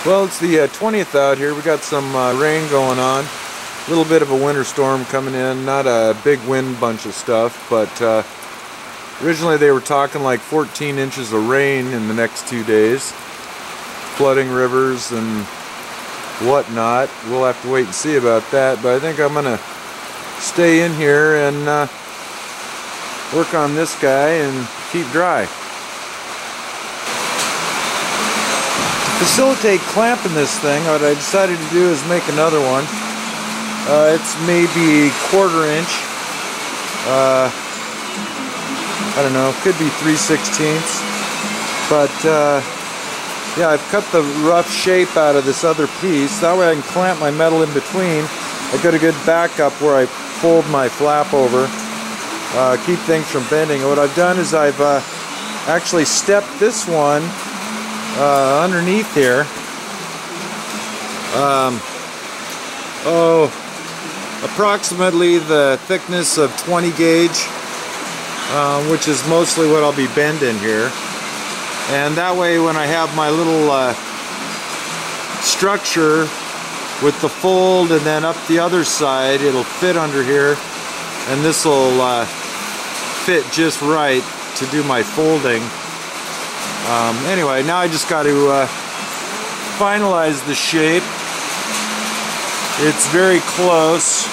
Well, it's the 20th out here. We got some rain going on. A little bit of a winter storm coming in. Not a big wind bunch of stuff, but originally they were talking like 14 inches of rain in the next 2 days. Flooding rivers and whatnot. We'll have to wait and see about that, but I think I'm going to stay in here and work on this guy and keep dry. To facilitate clamping this thing, what I decided to do is make another one. It's maybe 1/4 inch. I don't know, could be 3/16. But yeah, I've cut the rough shape out of this other piece. That way I can clamp my metal in between. I've got a good backup where I fold my flap over, keep things from bending. And what I've done is I've actually stepped this one underneath here. Approximately the thickness of 20 gauge, which is mostly what I'll be bending here. And that way when I have my little structure with the fold and then up the other side, it'll fit under here, and this will fit just right to do my folding. Anyway, now I just got to finalize the shape. It's very close.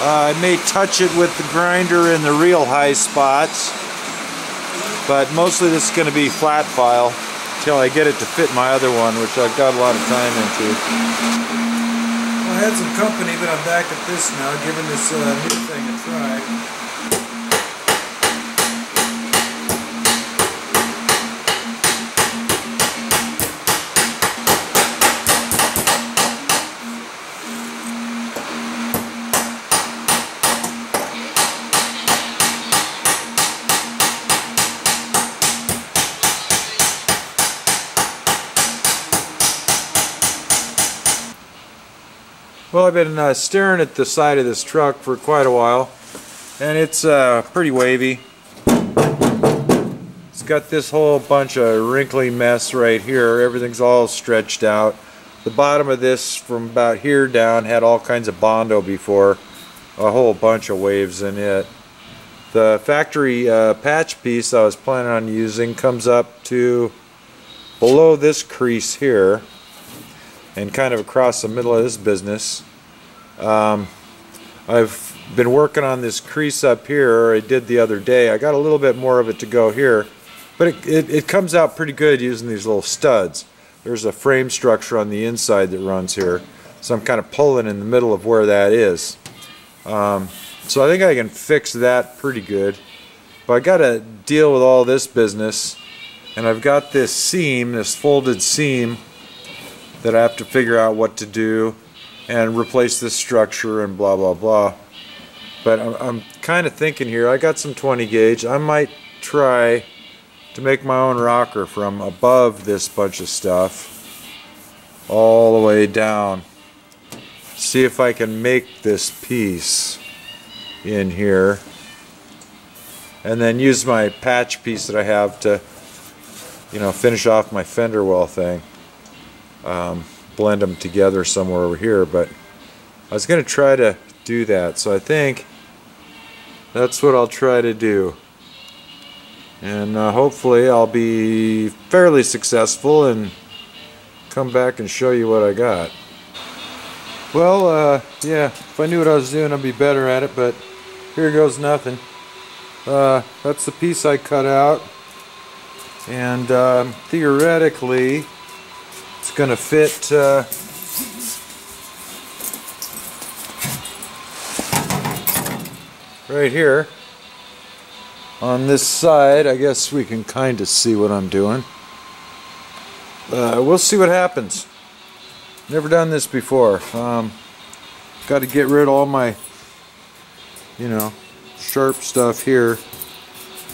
I may touch it with the grinder in the real high spots, but mostly this is going to be flat file until I get it to fit my other one, which I've got a lot of time into. Well, I had some company, but I'm back at this now, giving this new thing a try. Well, I've been staring at the side of this truck for quite a while, and it's pretty wavy. It's got this whole bunch of wrinkly mess right here. Everything's all stretched out. The bottom of this from about here down had all kinds of Bondo before, a whole bunch of waves in it. The factory patch piece I was planning on using comes up to below this crease here and kind of across the middle of this business. I've been working on this crease up here. I did the other day. I got a little bit more of it to go here, but it comes out pretty good using these little studs. There's a frame structure on the inside that runs here, so I'm kind of pulling in the middle of where that is. So I think I can fix that pretty good, but I got to deal with all this business, and I've got this seam, this folded seam, that I have to figure out what to do and replace this structure and blah blah blah. But I'm kind of thinking here, I got some 20 gauge. I might try to make my own rocker from above this bunch of stuff all the way down. See if I can make this piece in here and then use my patch piece that I have to, you know, finish off my fender well thing. Blend them together somewhere over here, but I was going to try to do that, so I think that's what I'll try to do, and hopefully I'll be fairly successful and come back and show you what I got. Well, yeah, if I knew what I was doing I'd be better at it, but here goes nothing. That's the piece I cut out, and theoretically it's going to fit right here on this side. I guess we can kind of see what I'm doing. We'll see what happens. Never done this before. Got to get rid of all my, you know, sharp stuff here,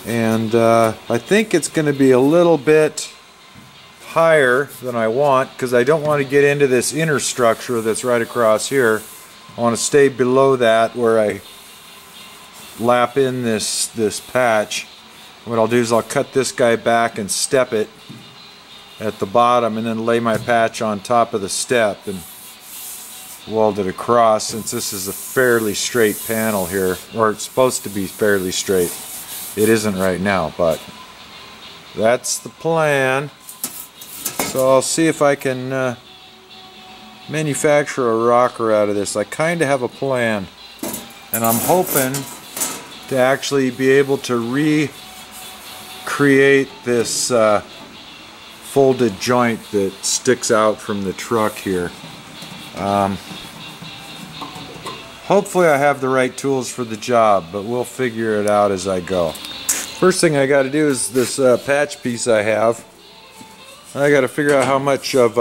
and I think it's going to be a little bit higher than I want because I don't want to get into this inner structure that's right across here. I want to stay below that where I lap in this patch. What I'll do is I'll cut this guy back and step it, at the bottom and then lay my patch on top of the step and weld it across, since this is a fairly straight panel here, or it's supposed to be fairly straight. It isn't right now, but that's the plan. So I'll see if I can manufacture a rocker out of this. I kind of have a plan, and I'm hoping to actually be able to recreate this folded joint that sticks out from the truck here. Hopefully I have the right tools for the job, but we'll figure it out as I go. First thing I got to do is this patch piece I have. I got to figure out how much of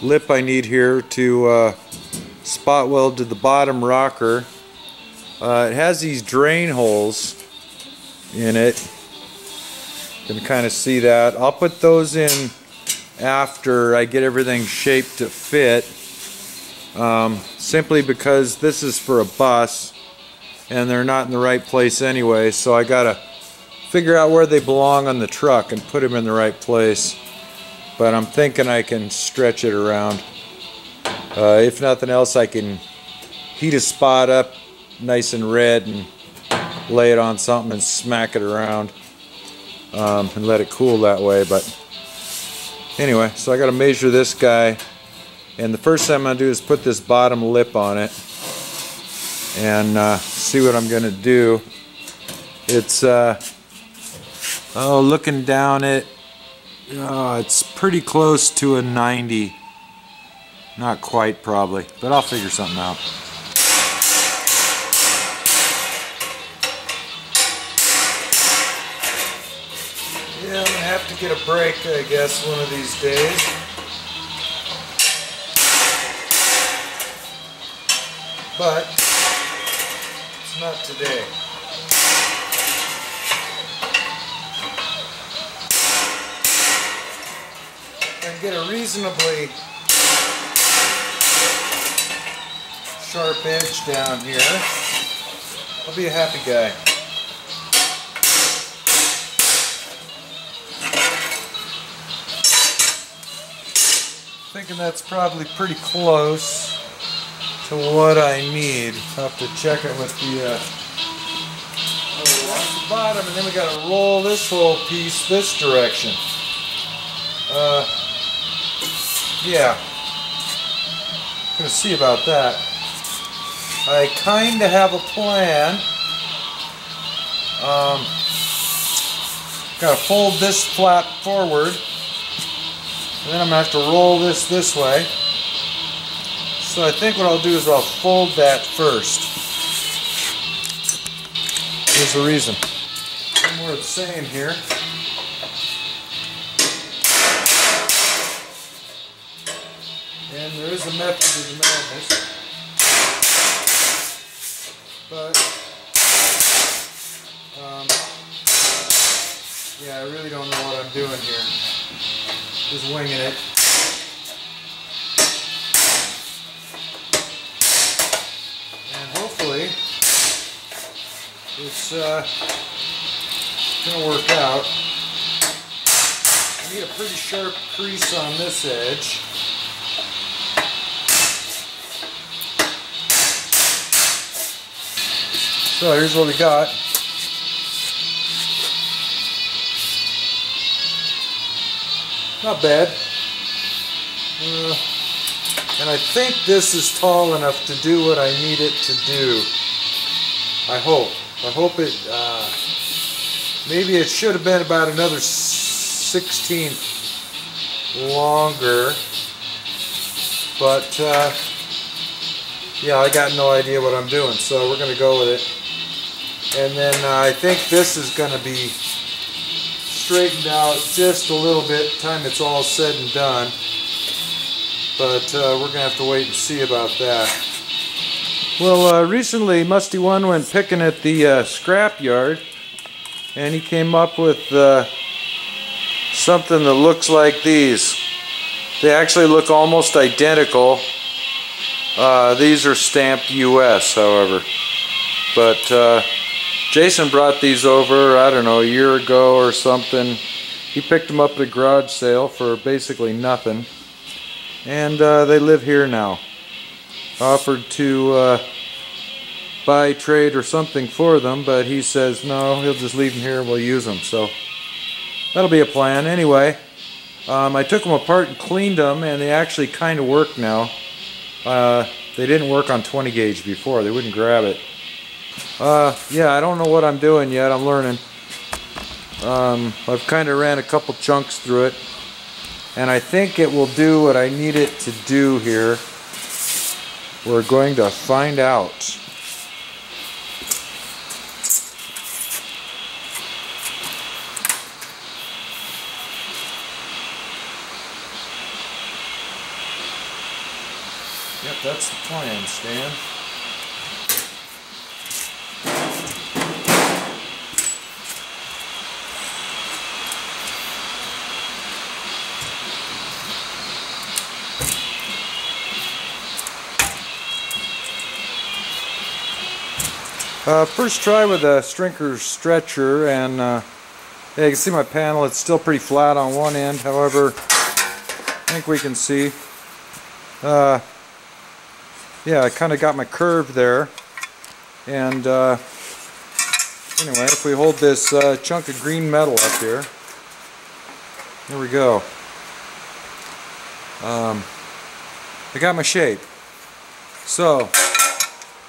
lip I need here to spot weld to the bottom rocker. It has these drain holes in it. You can kind of see that. I'll put those in after I get everything shaped to fit, simply because this is for a bus and they're not in the right place anyway, so I gotta figure out where they belong on the truck and put them in the right place. But I'm thinking I can stretch it around. If nothing else, I can heat a spot up nice and red and lay it on something and smack it around, and let it cool that way. But anyway, so I got to measure this guy, and the first thing I'm going to do is put this bottom lip on it and see what I'm going to do. It's looking down it, it's pretty close to a 90. Not quite, probably, but I'll figure something out. Yeah, I'm gonna have to get a break, I guess, one of these days. But it's not today. I can get a reasonably sharp edge down here, I'll be a happy guy. Thinking that's probably pretty close to what I need. I'll have to check it with the that's the bottom, and then we got to roll this whole piece this direction. Yeah, gonna see about that. I kind of have a plan. Gotta fold this flap forward, and then I'm gonna have to roll this way. So I think what I'll do is I'll fold that first. Here's the reason. One more of the same here. And there is a method to the madness. But, yeah, I really don't know what I'm doing here. Just winging it. And hopefully, it's going to work out. I need a pretty sharp crease on this edge. So here's what we got. Not bad. And I think this is tall enough to do what I need it to do. I hope. I hope it, maybe it should have been about another 1/16 longer. But, yeah, I got no idea what I'm doing, so we're going to go with it. And then I think this is going to be straightened out just a little bit time it's all said and done. But we're going to have to wait and see about that. Well, recently Musty One went picking at the scrap yard, and he came up with something that looks like these. They actually look almost identical. These are stamped US, however. But Jason brought these over, I don't know, a year ago or something. He picked them up at a garage sale for basically nothing. And they live here now. Offered to buy, trade, or something for them, but he says no, he'll just leave them here and we'll use them. So that'll be a plan. Anyway, I took them apart and cleaned them, and they actually kind of work now. They didn't work on 20 gauge before. They wouldn't grab it. Yeah, I don't know what I'm doing yet. I'm learning. I've kind of ran a couple chunks through it, and I think it will do what I need it to do here. We're going to find out. Yep, that's the plan, Stan. First try with a Strinker stretcher, and yeah, you can see my panel, it's still pretty flat on one end. However, I think we can see, yeah, I kind of got my curve there. And anyway, if we hold this chunk of green metal up here, there we go. I got my shape. So,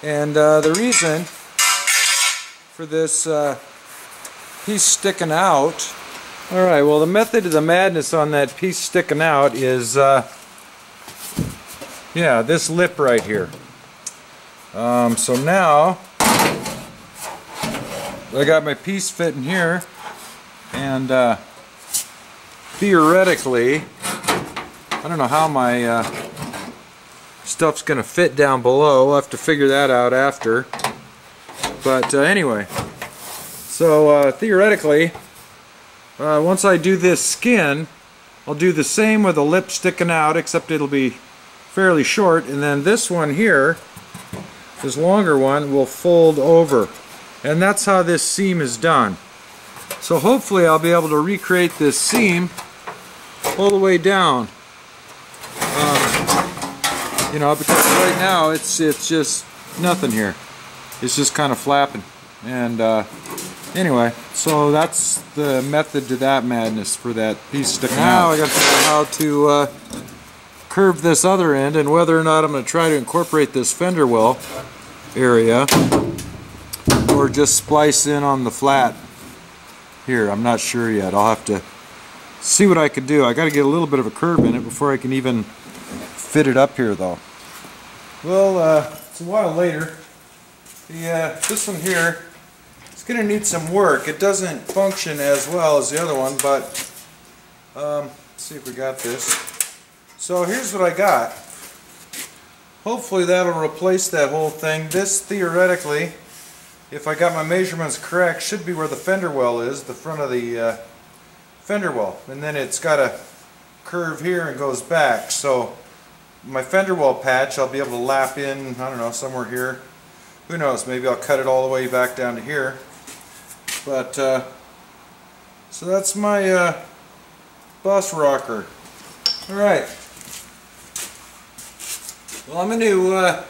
and the reason for this piece sticking out, alright, well, the method of the madness on that piece sticking out is yeah, this lip right here. So now I got my piece fitting here, and theoretically, I don't know how my stuff's gonna fit down below. We'll have to figure that out after. But anyway, so theoretically, once I do this skin, I'll do the same with the lip sticking out, except it'll be fairly short, and then this one here, this longer one, will fold over, and that's how this seam is done. So hopefully I'll be able to recreate this seam all the way down. You know, because right now it's just nothing here. It's just kind of flapping. And anyway, so that's the method to that madness for that piece sticking out. Now I got to figure out how to curve this other end, and whether or not I'm going to try to incorporate this fender well area or just splice in on the flat here. I'm not sure yet. I'll have to see what I can do. I got to get a little bit of a curve in it before I can even fit it up here, though. Well, it's a while later. This one here is going to need some work. It doesn't function as well as the other one, but let's see if we got this. So here's what I got. Hopefully that'll replace that whole thing. This, theoretically, if I got my measurements correct, should be where the fender well is, the front of the fender well. And then it's got a curve here and goes back. So my fender well patch, I'll be able to lap in, I don't know, somewhere here. Who knows, maybe I'll cut it all the way back down to here. But, so that's my bus rocker. Alright. Well, I'm going to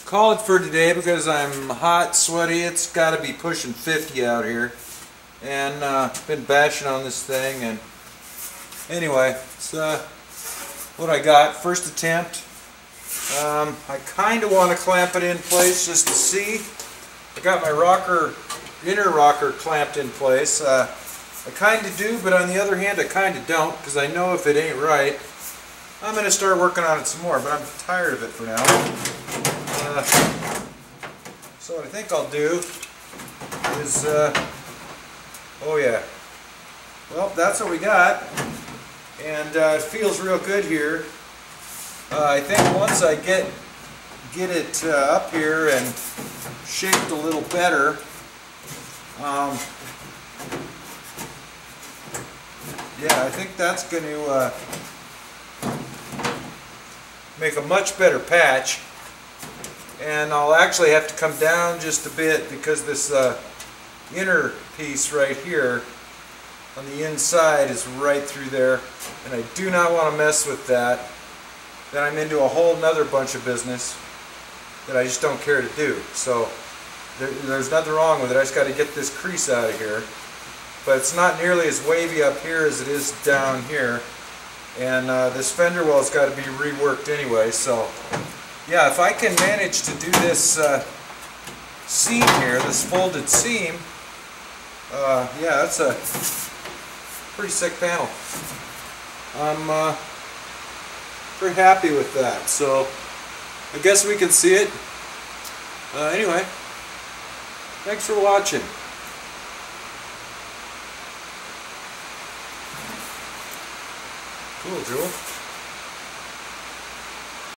call it for today because I'm hot, sweaty. It's got to be pushing 50 out here. And been bashing on this thing. And anyway, it's what I got. First attempt. I kind of want to clamp it in place just to see. I got my rocker, inner rocker clamped in place. I kind of do, but on the other hand I kind of don't, because I know if it ain't right, I'm going to start working on it some more, but I'm tired of it for now. So what I think I'll do is, oh yeah, well, that's what we got, and it feels real good here. I think once I get it up here and shaped a little better, yeah, I think that's going to make a much better patch. And I'll actually have to come down just a bit because this inner piece right here on the inside is right through there, and I do not want to mess with that. Then I'm into a whole nother bunch of business that I just don't care to do. So there's nothing wrong with it. I just got to get this crease out of here. But it's not nearly as wavy up here as it is down here. And this fender well's got to be reworked anyway. So yeah, if I can manage to do this seam here, this folded seam, yeah, that's a pretty sick panel. I'm pretty happy with that. So I guess we can see it. Anyway, thanks for watching. Cool, Jewel.